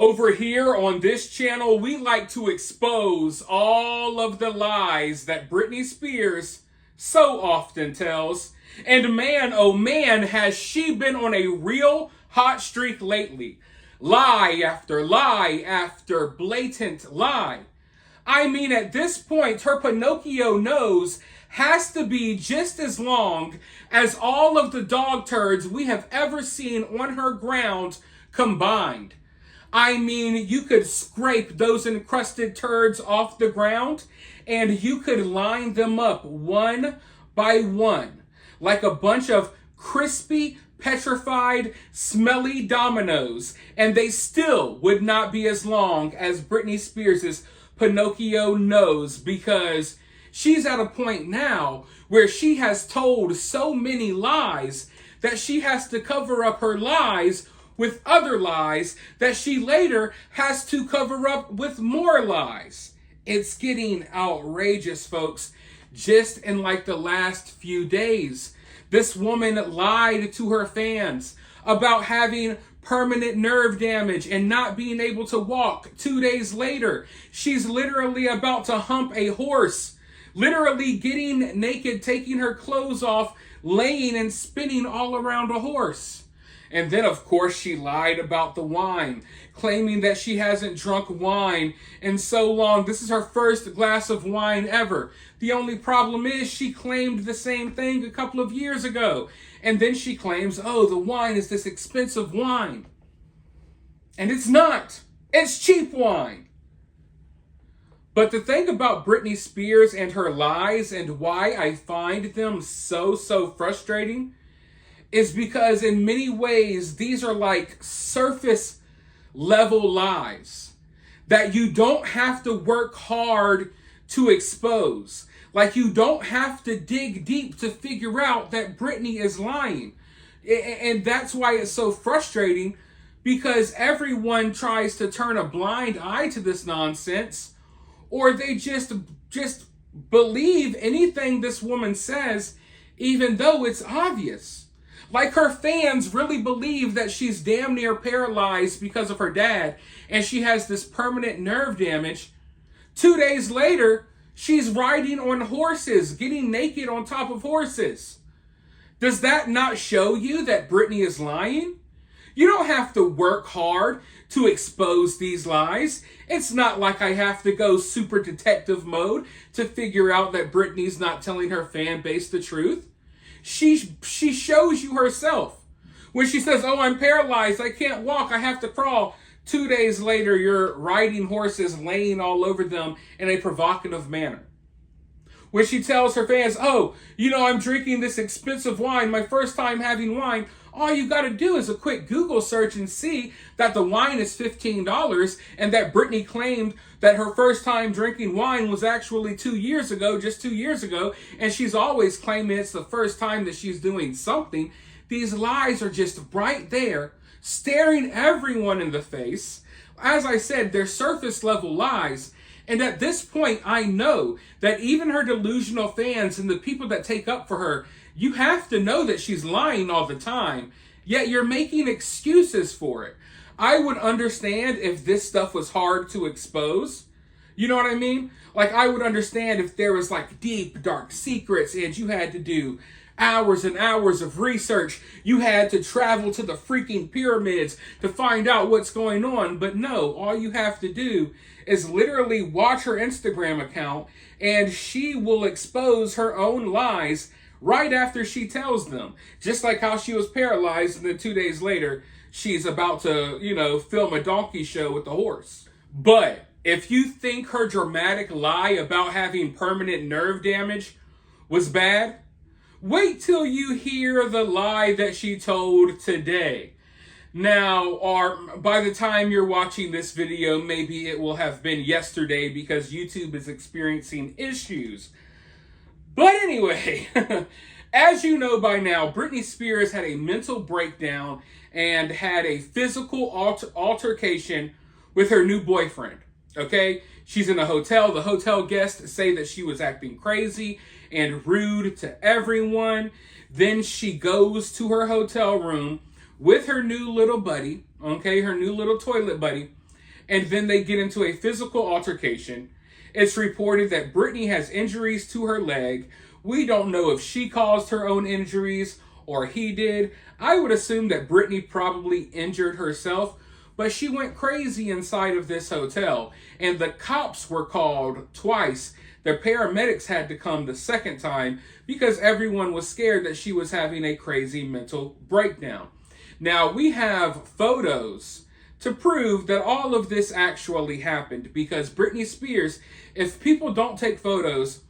Over here on this channel, we like to expose all of the lies that Britney Spears so often tells. And man, oh man, has she been on a real hot streak lately. Lie after blatant lie. I mean, at this point, her Pinocchio nose has to be just as long as all of the dog turds we have ever seen on her ground combined. I mean, you could scrape those encrusted turds off the ground and you could line them up one by one like a bunch of crispy, petrified, smelly dominoes, and they still would not be as long as Britney Spears' Pinocchio nose, because she's at a point now where she has told so many lies that she has to cover up her lies with other lies that she later has to cover up with more lies. It's getting outrageous, folks. Just in like the last few days, this woman lied to her fans about having permanent nerve damage and not being able to walk. 2 days later, she's literally about to hump a horse, literally getting naked, taking her clothes off, laying and spinning all around a horse. And then, of course, she lied about the wine, claiming that she hasn't drunk wine in so long. This is her first glass of wine ever. The only problem is she claimed the same thing a couple of years ago. And then she claims, oh, the wine is this expensive wine. And it's not. It's cheap wine. But the thing about Britney Spears and her lies, and why I find them so frustrating, is because in many ways, these are like surface level lies that you don't have to work hard to expose. Like, you don't have to dig deep to figure out that Britney is lying. And that's why it's so frustrating, because everyone tries to turn a blind eye to this nonsense, or they just believe anything this woman says, even though it's obvious. Like, her fans really believe that she's damn near paralyzed because of her dad, and she has this permanent nerve damage. 2 days later, she's riding on horses, getting naked on top of horses. Does that not show you that Britney is lying? You don't have to work hard to expose these lies. It's not like I have to go super detective mode to figure out that Britney's not telling her fan base the truth. She shows you herself. When she says, oh, I'm paralyzed, I can't walk, I have to crawl. 2 days later, you're riding horses, laying all over them in a provocative manner. When she tells her fans, oh, I'm drinking this expensive wine, my first time having wine, all you got to do is a quick Google search and see that the wine is $15 and that Britney claimed that her first time drinking wine was actually 2 years ago, just 2 years ago, and she's always claiming it's the first time that she's doing something. These lies are just right there, staring everyone in the face. As I said, they're surface level lies. And at this point, I know that even her delusional fans and the people that take up for her, you have to know that she's lying all the time, yet you're making excuses for it. I would understand if this stuff was hard to expose. You know what I mean? Like, I would understand if there was like deep, dark secrets and you had to do hours and hours of research. You had to travel to the freaking pyramids to find out what's going on. But no, all you have to do is literally watch her Instagram account and she will expose her own lies right after she tells them. Just like how she was paralyzed and then 2 days later, she's about to, film a donkey show with the horse. But if you think her dramatic lie about having permanent nerve damage was bad, wait till you hear the lie that she told today. Now, or by the time you're watching this video, maybe it will have been yesterday because YouTube is experiencing issues. But anyway, as you know by now, Britney Spears had a mental breakdown and had a physical altercation with her new boyfriend. Okay? She's in a hotel. The hotel guests say that she was acting crazy and rude to everyone. Then she goes to her hotel room with her new little buddy, okay, her new little toilet buddy, and then they get into a physical altercation. It's reported that Britney has injuries to her leg. We don't know if she caused her own injuries or he did. I would assume that Britney probably injured herself, but she went crazy inside of this hotel, and the cops were called twice. The paramedics had to come the second time because everyone was scared that she was having a crazy mental breakdown. Now, we have photos to prove that all of this actually happened, because Britney Spears, if people don't take photos,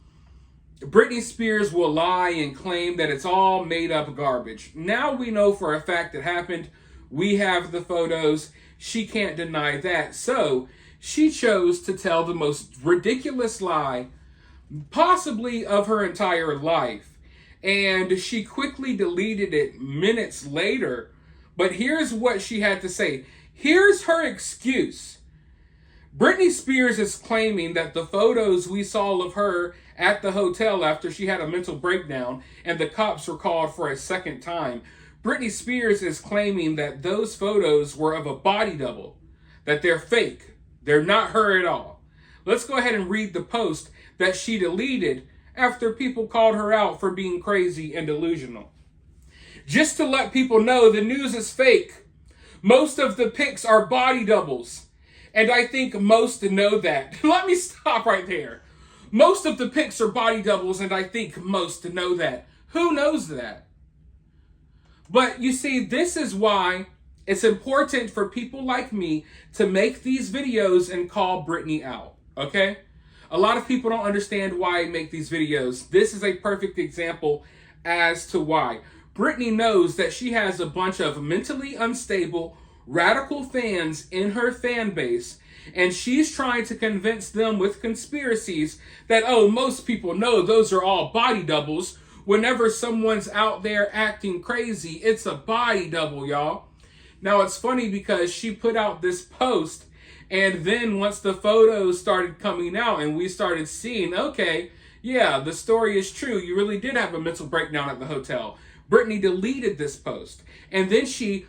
Britney Spears will lie and claim that it's all made up garbage. Now we know for a fact it happened. We have the photos. She can't deny that. So she chose to tell the most ridiculous lie possibly of her entire life. And she quickly deleted it minutes later. But here's what she had to say. Here's her excuse. Britney Spears is claiming that the photos we saw of her at the hotel after she had a mental breakdown and the cops were called for a second time, Britney Spears is claiming that those photos were of a body double, that they're fake. They're not her at all. Let's go ahead and read the post that she deleted after people called her out for being crazy and delusional. Just to let people know, the news is fake. Most of the pics are body doubles, and I think most know that. Let me stop right there. Most of the pics are body doubles, and I think most know that. Who knows that? But you see, this is why it's important for people like me to make these videos and call Britney out, okay? A lot of people don't understand why I make these videos. This is a perfect example as to why. Britney knows that she has a bunch of mentally unstable, radical fans in her fan base, and she's trying to convince them with conspiracies that, oh, most people know those are all body doubles. Whenever someone's out there acting crazy, it's a body double, y'all. Now, it's funny because she put out this post, and then once the photos started coming out and we started seeing, okay, yeah, the story is true. You really did have a mental breakdown at the hotel. Britney deleted this post, and then she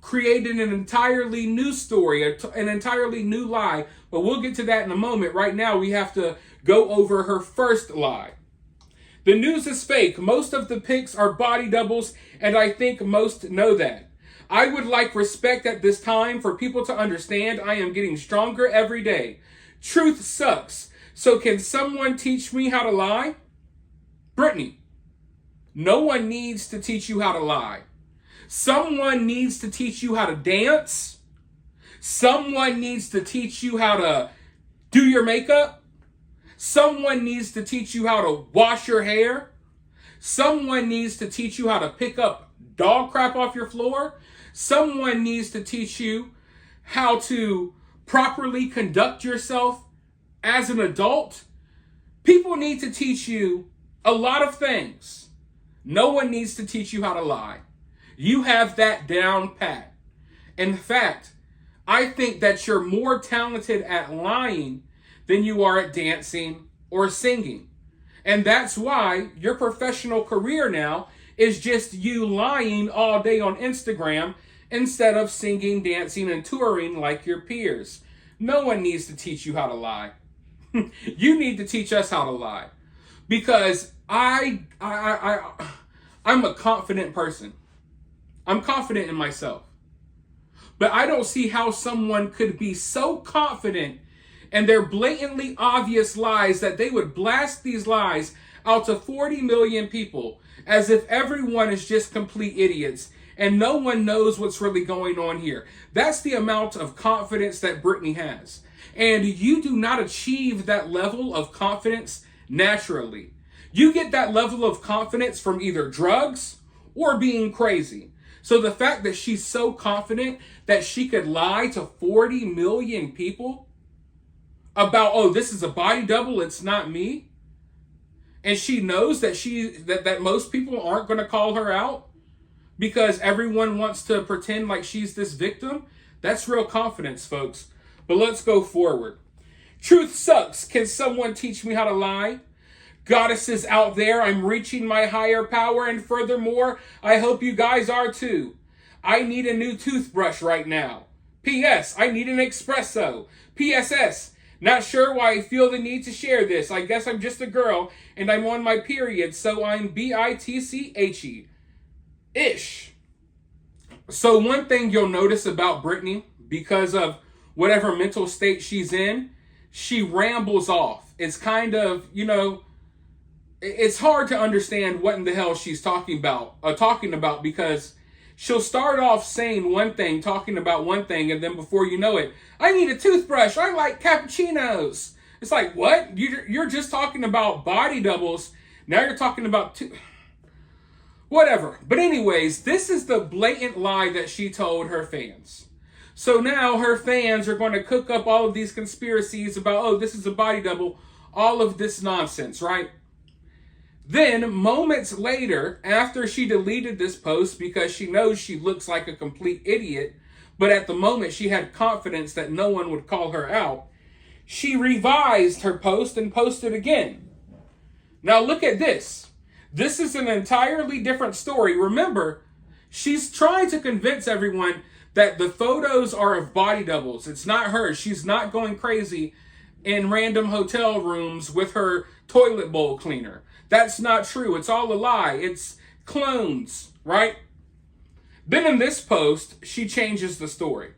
created an entirely new story, an entirely new lie. But we'll get to that in a moment. Right now, we have to go over her first lie. The news is fake. Most of the pics are body doubles, and I think most know that. I would like respect at this time for people to understand I am getting stronger every day. Truth sucks. So can someone teach me how to lie? Britney, no one needs to teach you how to lie. Someone needs to teach you how to dance. Someone needs to teach you how to do your makeup. Someone needs to teach you how to wash your hair. Someone needs to teach you how to pick up dog crap off your floor. Someone needs to teach you how to properly conduct yourself as an adult. People need to teach you a lot of things. No one needs to teach you how to lie. You have that down pat. In fact, I think that you're more talented at lying than you are at dancing or singing. And that's why your professional career now is just you lying all day on Instagram instead of singing, dancing, and touring like your peers. No one needs to teach you how to lie. You need to teach us how to lie. Because I'm a confident person. I'm confident in myself. But I don't see how someone could be so confident in their blatantly obvious lies that they would blast these lies out to 40 million people as if everyone is just complete idiots and no one knows what's really going on here. That's the amount of confidence that Britney has. And you do not achieve that level of confidence naturally. You get that level of confidence from either drugs or being crazy. So the fact that she's so confident that she could lie to 40 million people about, oh, this is a body double, it's not me. And she knows that that most people aren't going to call her out because everyone wants to pretend like she's this victim. That's real confidence, folks. But let's go forward. Truth sucks. Can someone teach me how to lie? Goddesses out there, I'm reaching my higher power, and furthermore, I hope you guys are too. I need a new toothbrush right now. P.S. I need an espresso. P.S.S. Not sure why I feel the need to share this. I guess I'm just a girl and I'm on my period, so I'm bitche. Ish. So one thing you'll notice about Britney, because of whatever mental state she's in, she rambles off. It's kind of, it's hard to understand what in the hell she's talking about because she'll start off saying one thing, talking about one thing, and then before you know it, I need a toothbrush. I like cappuccinos. It's like, what? You're just talking about body doubles. Now you're talking about whatever. But anyways, this is the blatant lie that she told her fans. So now her fans are going to cook up all of these conspiracies about, oh, this is a body double, all of this nonsense, right? Then, moments later, after she deleted this post because she knows she looks like a complete idiot, but at the moment she had confidence that no one would call her out, she revised her post and posted again. Now look at this. This is an entirely different story. Remember, she's trying to convince everyone that the photos are of body doubles. It's not her. She's not going crazy in random hotel rooms with her toilet bowl cleaner. That's not true. It's all a lie. It's clones, right? Then in this post, she changes the story.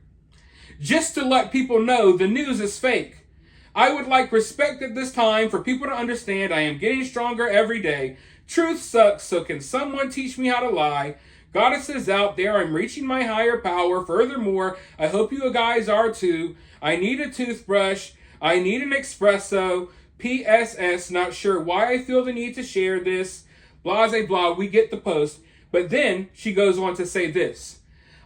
Just to let people know the news is fake. I would like respect at this time for people to understand I am getting stronger every day. Truth sucks, so can someone teach me how to lie? Goddesses out there, I'm reaching my higher power. Furthermore, I hope you guys are too. I need a toothbrush. I need an espresso. PSS, not sure why I feel the need to share this. Blase blah, we get the post. But then she goes on to say this.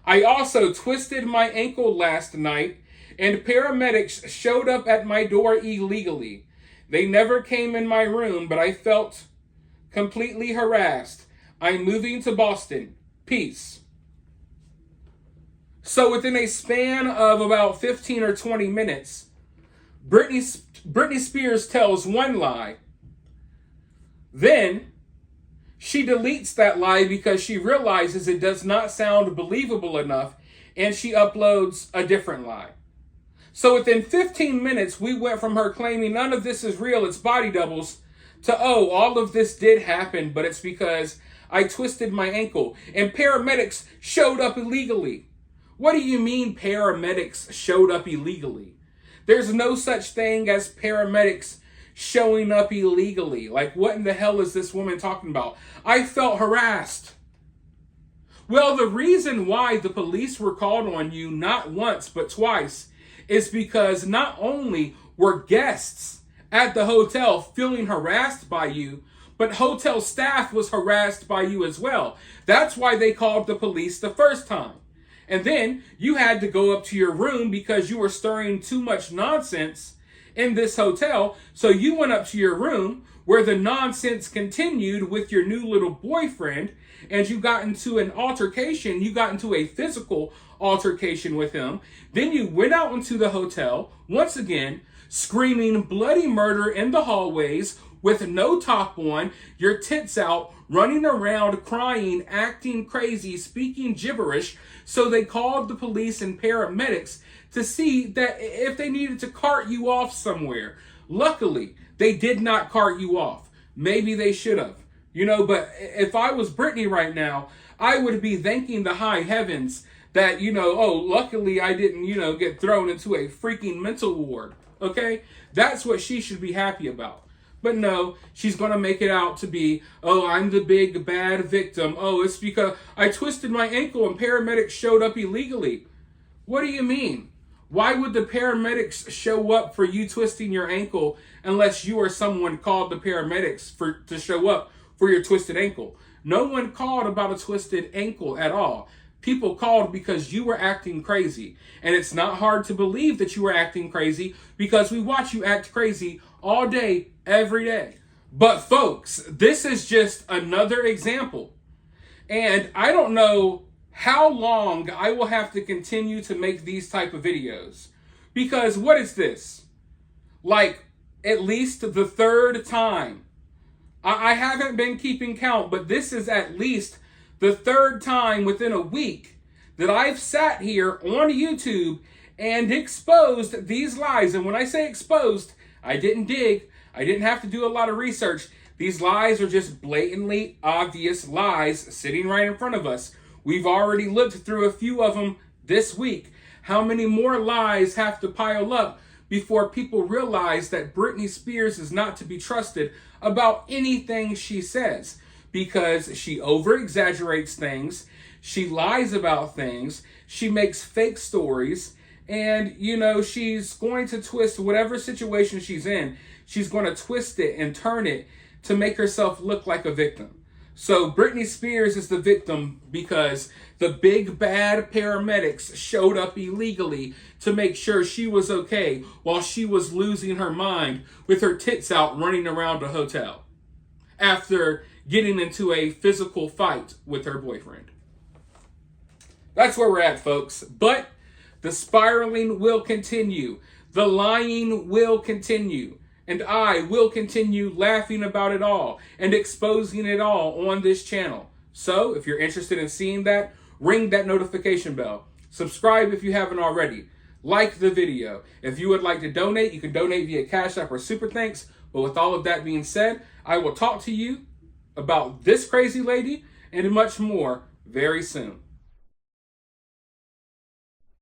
I also twisted my ankle last night and paramedics showed up at my door illegally. They never came in my room, but I felt completely harassed. I'm moving to Boston. Peace. So within a span of about 15 or 20 minutes, Britney Spears tells one lie. Then she deletes that lie because she realizes it does not sound believable enough, and she uploads a different lie. So within 15 minutes, we went from her claiming none of this is real, it's body doubles, to, oh, all of this did happen, but it's because I twisted my ankle and paramedics showed up illegally. What do you mean paramedics showed up illegally? There's no such thing as paramedics showing up illegally. Like, what in the hell is this woman talking about? I felt harassed. Well, the reason why the police were called on you not once but twice is because not only were guests at the hotel feeling harassed by you, but hotel staff was harassed by you as well. That's why they called the police the first time. And then you had to go up to your room because you were stirring too much nonsense in this hotel. So you went up to your room where the nonsense continued with your new little boyfriend, and you got into an altercation. You got into a physical altercation with him. Then you went out into the hotel, once again, screaming bloody murder in the hallways with no top on, your tits out, running around, crying, acting crazy, speaking gibberish. So they called the police and paramedics to see that if they needed to cart you off somewhere. Luckily, they did not cart you off. Maybe they should have. But if I was Britney right now, I would be thanking the high heavens that, luckily I didn't, get thrown into a freaking mental ward. Okay? That's what she should be happy about. But no, she's going to make it out to be, oh, I'm the big bad victim. Oh, it's because I twisted my ankle and paramedics showed up illegally. What do you mean? Why would the paramedics show up for you twisting your ankle unless you or someone called the paramedics to show up for your twisted ankle? No one called about a twisted ankle at all. People called because you were acting crazy. And it's not hard to believe that you were acting crazy because we watch you act crazy all day, every day. But folks, this is just another example. And I don't know how long I will have to continue to make these type of videos. Because what is this? Like, at least the third time. I haven't been keeping count, but this is at least the third time within a week that I've sat here on YouTube and exposed these lies. And when I say exposed, I didn't dig. I didn't have to do a lot of research. These lies are just blatantly obvious lies sitting right in front of us. We've already looked through a few of them this week. How many more lies have to pile up before people realize that Britney Spears is not to be trusted about anything she says? Because she over-exaggerates things, she lies about things, she makes fake stories, and, she's going to twist whatever situation she's in. She's going to twist it and turn it to make herself look like a victim. So Britney Spears is the victim because the big bad paramedics showed up illegally to make sure she was okay while she was losing her mind with her tits out running around a hotel after getting into a physical fight with her boyfriend. That's where we're at, folks. But the spiraling will continue. The lying will continue. And I will continue laughing about it all and exposing it all on this channel. So if you're interested in seeing that, ring that notification bell. Subscribe if you haven't already. Like the video. If you would like to donate, you can donate via CashApp or Super Thanks. But with all of that being said, I will talk to you about this crazy lady and much more very soon.